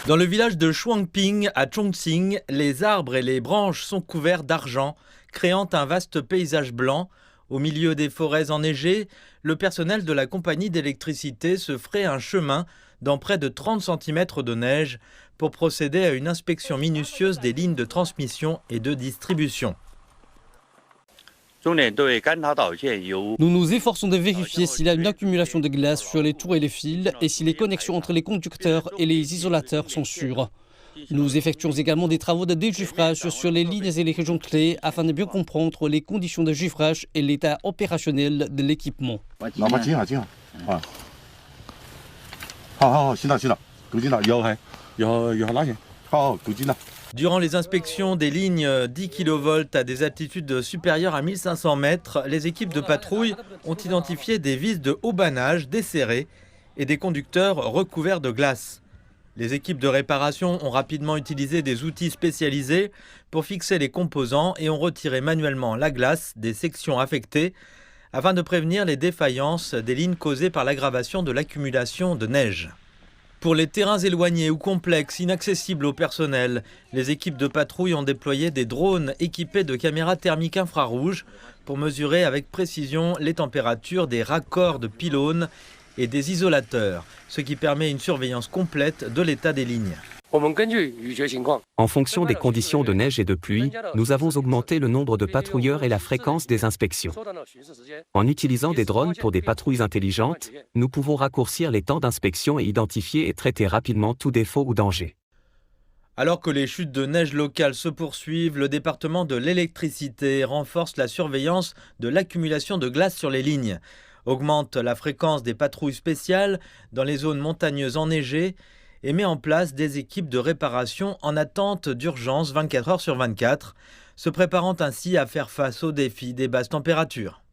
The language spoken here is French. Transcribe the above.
Dans le village de Shuangping, à Chongqing, les arbres et les branches sont couverts d'argent, créant un vaste paysage blanc. Au milieu des forêts enneigées, le personnel de la compagnie d'électricité se ferait un chemin dans près de 30 cm de neige pour procéder à une inspection minutieuse des lignes de transmission et de distribution. Nous nous efforçons de vérifier s'il y a une accumulation de glace sur les tours et les fils et si les connexions entre les conducteurs et les isolateurs sont sûres. Nous effectuons également des travaux de dégivrage sur les lignes et les régions clés afin de bien comprendre les conditions de givrage et l'état opérationnel de l'équipement. Durant les inspections des lignes 10 kV à des altitudes supérieures à 1500 mètres, les équipes de patrouille ont identifié des vis de haubanage desserrées et des conducteurs recouverts de glace. Les équipes de réparation ont rapidement utilisé des outils spécialisés pour fixer les composants et ont retiré manuellement la glace des sections affectées afin de prévenir les défaillances des lignes causées par l'aggravation de l'accumulation de neige. Pour les terrains éloignés ou complexes, inaccessibles au personnel, les équipes de patrouille ont déployé des drones équipés de caméras thermiques infrarouges pour mesurer avec précision les températures des raccords de pylônes et des isolateurs, ce qui permet une surveillance complète de l'état des lignes. En fonction des conditions de neige et de pluie, nous avons augmenté le nombre de patrouilleurs et la fréquence des inspections. En utilisant des drones pour des patrouilles intelligentes, nous pouvons raccourcir les temps d'inspection et identifier et traiter rapidement tout défaut ou danger. Alors que les chutes de neige locales se poursuivent, le département de l'électricité renforce la surveillance de l'accumulation de glace sur les lignes, augmente la fréquence des patrouilles spéciales dans les zones montagneuses enneigées et met en place des équipes de réparation en attente d'urgence 24 heures sur 24, se préparant ainsi à faire face aux défis des basses températures.